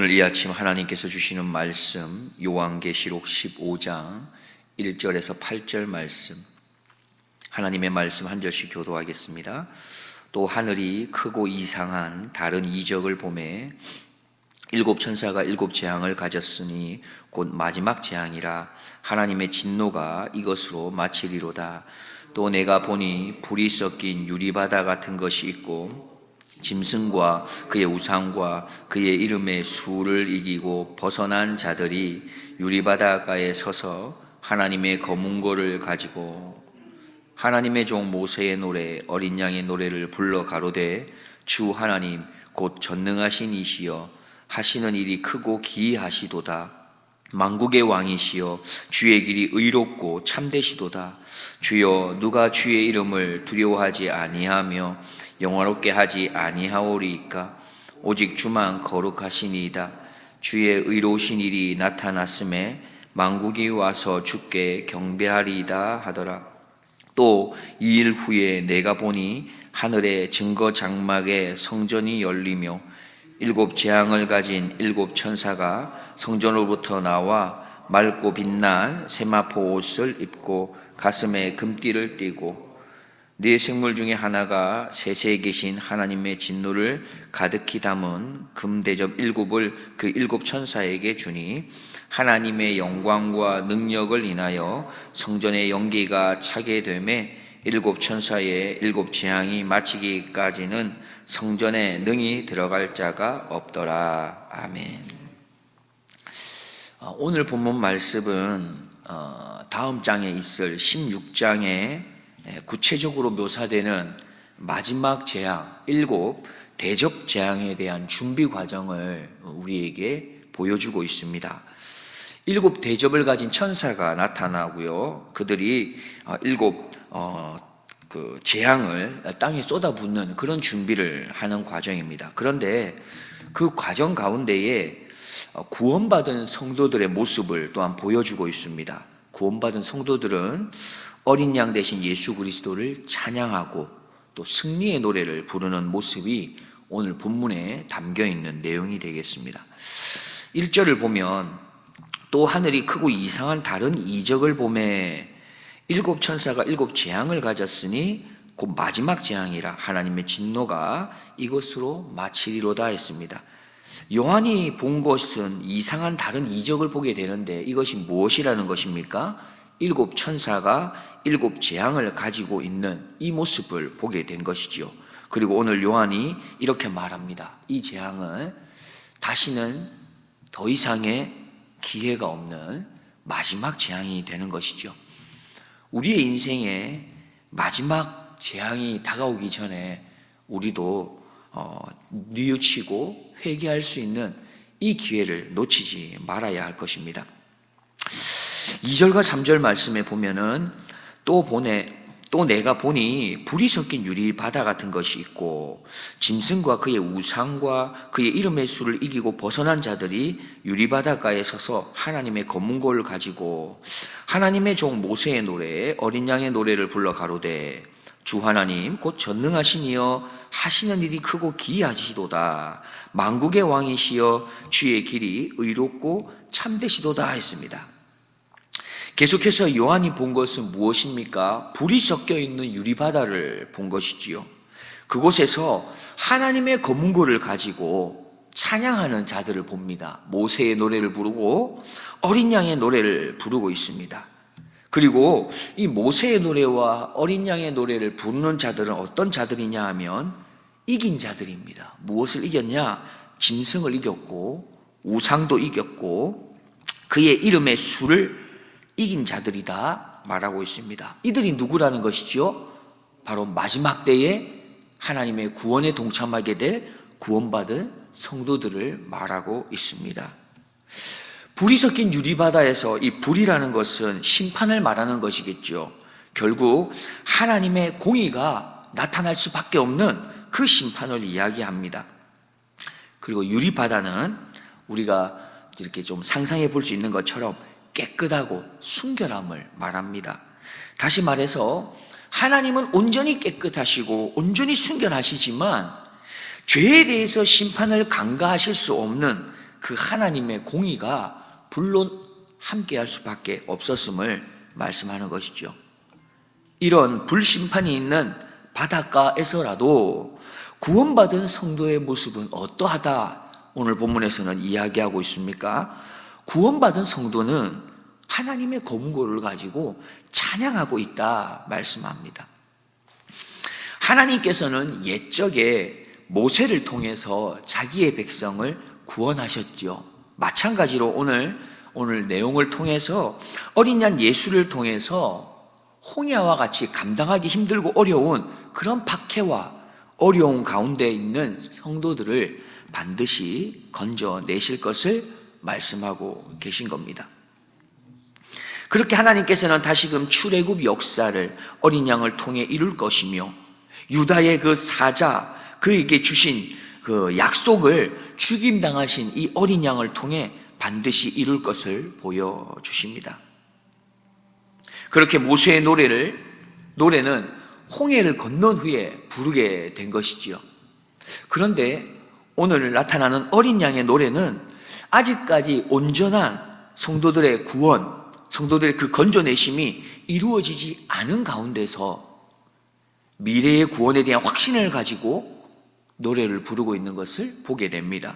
오늘 이 아침 하나님께서 주시는 말씀 요한계시록 15장 1절에서 8절 말씀, 하나님의 말씀 한 절씩 교도하겠습니다. 또 하늘이 크고 이상한 다른 이적을 보매 일곱 천사가 일곱 재앙을 가졌으니 곧 마지막 재앙이라. 하나님의 진노가 이것으로 마치리로다. 또 내가 보니 불이 섞인 유리바다 같은 것이 있고 짐승과 그의 우상과 그의 이름의 수를 이기고 벗어난 자들이 유리바다가에 서서 하나님의 검은 고를 가지고 하나님의 종 모세의 노래 어린 양의 노래를 불러 가로되 주 하나님 곧 전능하신 이시여 하시는 일이 크고 기이하시도다. 만국의 왕이시여 주의 길이 의롭고 참되시도다. 주여 누가 주의 이름을 두려워하지 아니하며 영화롭게 하지 아니하오리이까. 오직 주만 거룩하시니이다. 주의 의로우신 일이 나타났음에 만국이 와서 주께 경배하리이다 하더라. 또 2일 후에 내가 보니 하늘의 증거 장막에 성전이 열리며 일곱 재앙을 가진 일곱 천사가 성전으로부터 나와 맑고 빛난 세마포 옷을 입고 가슴에 금띠를 띠고 네 생물 중에 하나가 세세에 계신 하나님의 진노를 가득히 담은 금대접 일곱을 그 일곱 천사에게 주니 하나님의 영광과 능력을 인하여 성전의 연기가 차게 되매 일곱 천사의 일곱 재앙이 마치기까지는 성전에 능히 들어갈 자가 없더라. 아멘. 오늘 본문 말씀은 다음 장에 있을 16장에 구체적으로 묘사되는 마지막 재앙, 일곱 대접 재앙에 대한 준비 과정을 우리에게 보여주고 있습니다. 일곱 대접을 가진 천사가 나타나고요. 그들이 일곱 재앙을 땅에 쏟아붓는 그런 준비를 하는 과정입니다. 그런데 그 과정 가운데에 구원받은 성도들의 모습을 또한 보여주고 있습니다. 구원받은 성도들은 어린 양 대신 예수 그리스도를 찬양하고 또 승리의 노래를 부르는 모습이 오늘 본문에 담겨 있는 내용이 되겠습니다. 1절을 보면 또 하늘이 크고 이상한 다른 이적을 보매 일곱 천사가 일곱 재앙을 가졌으니 곧 마지막 재앙이라. 하나님의 진노가 이것으로 마치리로다 했습니다. 요한이 본 것은 이상한 다른 이적을 보게 되는데 이것이 무엇이라는 것입니까? 일곱 천사가 일곱 재앙을 가지고 있는 이 모습을 보게 된 것이죠. 그리고 오늘 요한이 이렇게 말합니다. 이 재앙은 다시는 더 이상의 기회가 없는 마지막 재앙이 되는 것이죠. 우리의 인생에 마지막 재앙이 다가오기 전에 우리도 뉘우치고 회개할 수 있는 이 기회를 놓치지 말아야 할 것입니다. 2절과 3절 말씀에 보면은 또 내가 보니 불이 섞인 유리바다 같은 것이 있고 짐승과 그의 우상과 그의 이름의 수를 이기고 벗어난 자들이 유리바다가에 서서 하나님의 검은 고를 가지고 하나님의 종 모세의 노래 어린 양의 노래를 불러 가로되 주 하나님 곧 전능하신 이여 하시는 일이 크고 기이하시도다. 만국의 왕이시여 주의 길이 의롭고 참되시도다 했습니다. 계속해서 요한이 본 것은 무엇입니까? 불이 섞여 있는 유리바다를 본 것이지요. 그곳에서 하나님의 검은 고를 가지고 찬양하는 자들을 봅니다. 모세의 노래를 부르고 어린 양의 노래를 부르고 있습니다. 그리고 이 모세의 노래와 어린 양의 노래를 부르는 자들은 어떤 자들이냐 하면 이긴 자들입니다. 무엇을 이겼냐? 짐승을 이겼고 우상도 이겼고 그의 이름의 수를 이긴 자들이다 말하고 있습니다. 이들이 누구라는 것이죠? 바로 마지막 때에 하나님의 구원에 동참하게 될 구원받은 성도들을 말하고 있습니다. 불이 섞인 유리바다에서 이 불이라는 것은 심판을 말하는 것이겠죠. 결국 하나님의 공의가 나타날 수밖에 없는 그 심판을 이야기합니다. 그리고 유리바다는 우리가 이렇게 좀 상상해 볼 수 있는 것처럼 깨끗하고 순결함을 말합니다. 다시 말해서 하나님은 온전히 깨끗하시고 온전히 순결하시지만 죄에 대해서 심판을 간과하실 수 없는 그 하나님의 공의가 불론 함께할 수밖에 없었음을 말씀하는 것이죠. 이런 불심판이 있는 바닷가에서라도 구원받은 성도의 모습은 어떠하다 오늘 본문에서는 이야기하고 있습니까? 구원받은 성도는 하나님의 검고를 가지고 찬양하고 있다 말씀합니다. 하나님께서는 옛적에 모세를 통해서 자기의 백성을 구원하셨죠. 마찬가지로 오늘 내용을 통해서 어린 양 예수를 통해서 홍해와 같이 감당하기 힘들고 어려운 그런 박해와 어려운 가운데 있는 성도들을 반드시 건져내실 것을 말씀하고 계신 겁니다. 그렇게 하나님께서는 다시금 출애굽 역사를 어린 양을 통해 이룰 것이며 유다의 그 사자, 그에게 주신 그 약속을 죽임당하신 이 어린 양을 통해 반드시 이룰 것을 보여주십니다. 그렇게 모세의 노래는 홍해를 건넌 후에 부르게 된 것이지요. 그런데 오늘 나타나는 어린 양의 노래는 아직까지 온전한 성도들의 구원, 성도들의 그 건져내심이 이루어지지 않은 가운데서 미래의 구원에 대한 확신을 가지고 노래를 부르고 있는 것을 보게 됩니다.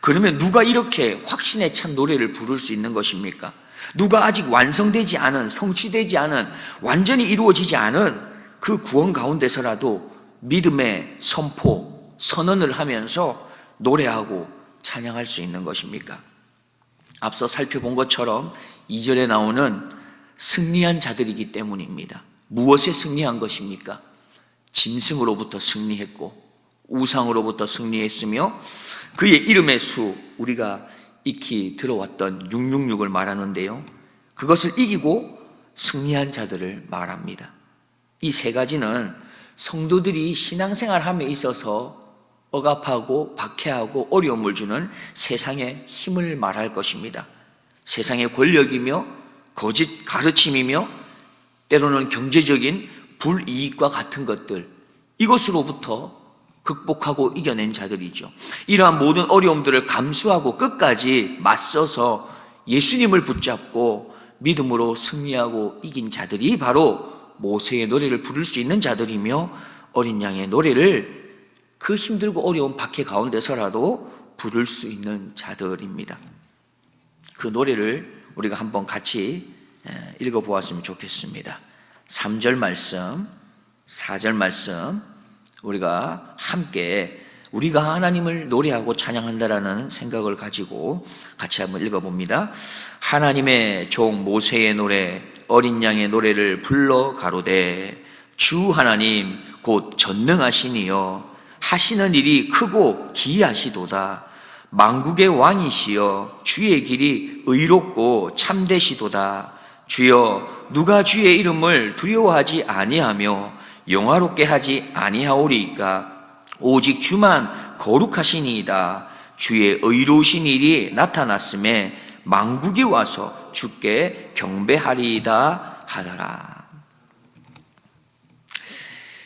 그러면 누가 이렇게 확신에 찬 노래를 부를 수 있는 것입니까? 누가 아직 완성되지 않은, 성취되지 않은, 완전히 이루어지지 않은 그 구원 가운데서라도 믿음의 선포, 선언을 하면서 노래하고 찬양할 수 있는 것입니까? 앞서 살펴본 것처럼 2절에 나오는 승리한 자들이기 때문입니다. 무엇에 승리한 것입니까? 짐승으로부터 승리했고 우상으로부터 승리했으며 그의 이름의 수, 우리가 익히 들어왔던 666을 말하는데요, 그것을 이기고 승리한 자들을 말합니다. 이 세 가지는 성도들이 신앙생활함에 있어서 억압하고 박해하고 어려움을 주는 세상의 힘을 말할 것입니다. 세상의 권력이며 거짓 가르침이며 때로는 경제적인 불이익과 같은 것들, 이것으로부터 극복하고 이겨낸 자들이죠. 이러한 모든 어려움들을 감수하고 끝까지 맞서서 예수님을 붙잡고 믿음으로 승리하고 이긴 자들이 바로 모세의 노래를 부를 수 있는 자들이며 어린 양의 노래를 그 힘들고 어려운 박해 가운데서라도 부를 수 있는 자들입니다. 그 노래를 우리가 한번 같이 읽어보았으면 좋겠습니다. 3절 말씀, 4절 말씀 우리가 함께 우리가 하나님을 노래하고 찬양한다라는 생각을 가지고 같이 한번 읽어봅니다. 하나님의 종 모세의 노래 어린 양의 노래를 불러 가로되 주 하나님 곧 전능하시니여 하시는 일이 크고 기이하시도다. 만국의 왕이시여 주의 길이 의롭고 참되시도다. 주여 누가 주의 이름을 두려워하지 아니하며 영화롭게 하지 아니하오리이까. 오직 주만 거룩하시니이다. 주의 의로우신 일이 나타났음에 만국이 와서 주께 경배하리이다 하더라.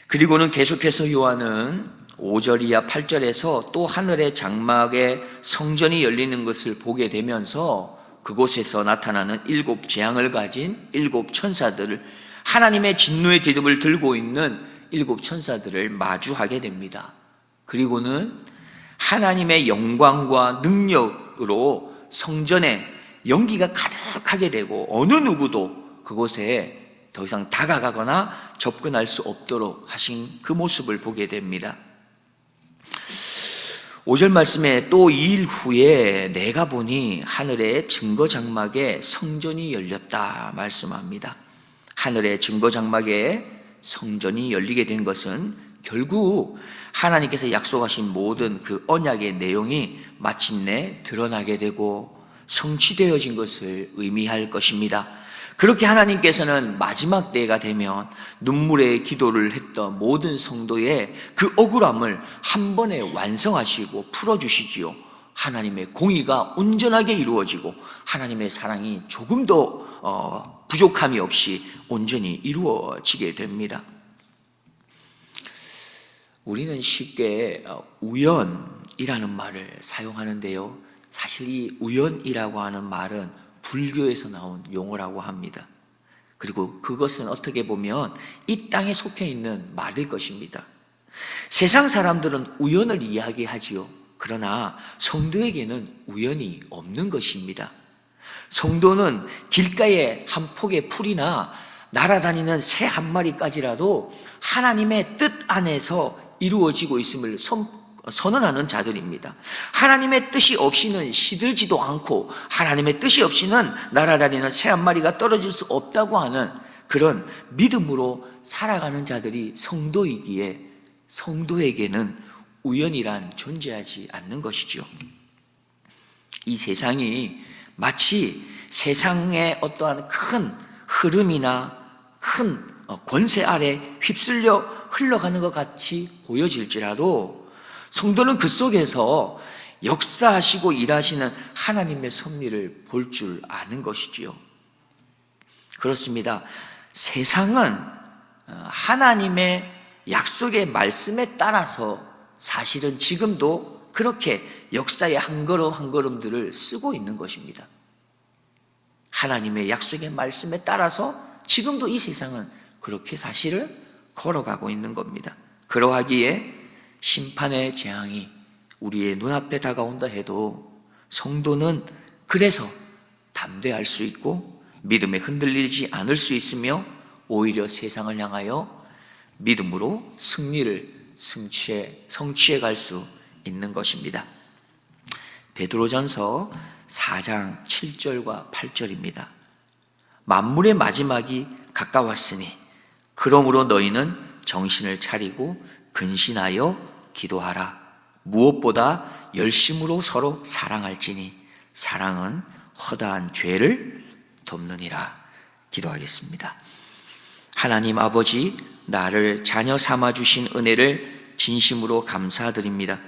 그리고는 계속해서 요한은 5절 이하 8절에서 또 하늘의 장막에 성전이 열리는 것을 보게 되면서 그곳에서 나타나는 7 재앙을 가진 7 천사들을, 하나님의 진노의 대접을 들고 있는 7 천사들을 마주하게 됩니다. 그리고는 하나님의 영광과 능력으로 성전에 연기가 가득하게 되고 어느 누구도 그곳에 더 이상 다가가거나 접근할 수 없도록 하신 그 모습을 보게 됩니다. 5절 말씀에 또 2일 후에 내가 보니 하늘의 증거장막에 성전이 열렸다 말씀합니다. 하늘의 증거장막에 성전이 열리게 된 것은 결국 하나님께서 약속하신 모든 그 언약의 내용이 마침내 드러나게 되고 성취되어진 것을 의미할 것입니다. 그렇게 하나님께서는 마지막 때가 되면 눈물의 기도를 했던 모든 성도의 그 억울함을 한 번에 완성하시고 풀어주시지요. 하나님의 공의가 온전하게 이루어지고 하나님의 사랑이 조금도 부족함이 없이 온전히 이루어지게 됩니다. 우리는 쉽게 우연이라는 말을 사용하는데요, 사실 이 우연이라고 하는 말은 불교에서 나온 용어라고 합니다. 그리고 그것은 어떻게 보면 이 땅에 속해 있는 말일 것입니다. 세상 사람들은 우연을 이야기하지요. 그러나 성도에게는 우연이 없는 것입니다. 성도는 길가에 한 폭의 풀이나 날아다니는 새 한 마리까지라도 하나님의 뜻 안에서 이루어지고 있음을 선언하는 자들입니다. 하나님의 뜻이 없이는 시들지도 않고 하나님의 뜻이 없이는 날아다니는 새 한 마리가 떨어질 수 없다고 하는 그런 믿음으로 살아가는 자들이 성도이기에 성도에게는 우연이란 존재하지 않는 것이죠. 이 세상이 마치 세상의 어떠한 큰 흐름이나 큰 권세 아래 휩쓸려 흘러가는 것 같이 보여질지라도 성도는 그 속에서 역사하시고 일하시는 하나님의 섭리를 볼 줄 아는 것이지요. 그렇습니다. 세상은 하나님의 약속의 말씀에 따라서 사실은 지금도 그렇게 역사의 한 걸음 한 걸음들을 쓰고 있는 것입니다. 하나님의 약속의 말씀에 따라서 지금도 이 세상은 그렇게 사실을 걸어가고 있는 겁니다. 그러하기에 심판의 재앙이 우리의 눈앞에 다가온다 해도 성도는 그래서 담대할 수 있고 믿음에 흔들리지 않을 수 있으며 오히려 세상을 향하여 믿음으로 승리를 성취해 갈 수 있는 것입니다. 베드로전서 4장 7절과 8절입니다. 만물의 마지막이 가까웠으니 그러므로 너희는 정신을 차리고 근신하여 기도하라. 무엇보다 열심으로 서로 사랑할지니 사랑은 허다한 죄를 덮느니라. 기도하겠습니다. 하나님 아버지, 나를 자녀 삼아 주신 은혜를 진심으로 감사드립니다.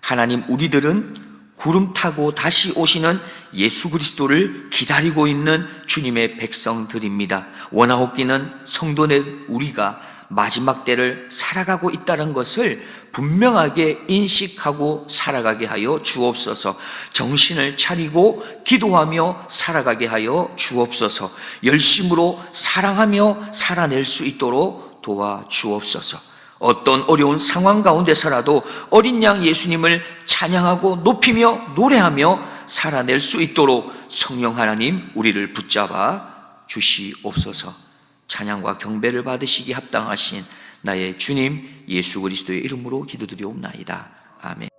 하나님, 우리들은 구름 타고 다시 오시는 예수 그리스도를 기다리고 있는 주님의 백성들입니다. 원하옵기는 성도된 우리가 마지막 때를 살아가고 있다는 것을 분명하게 인식하고 살아가게 하여 주옵소서. 정신을 차리고 기도하며 살아가게 하여 주옵소서. 열심으로 사랑하며 살아낼 수 있도록 도와주옵소서. 어떤 어려운 상황 가운데서라도 어린 양 예수님을 찬양하고 높이며 노래하며 살아낼 수 있도록 성령 하나님 우리를 붙잡아 주시옵소서. 찬양과 경배를 받으시기 합당하신 나의 주님 예수 그리스도의 이름으로 기도드리옵나이다. 아멘.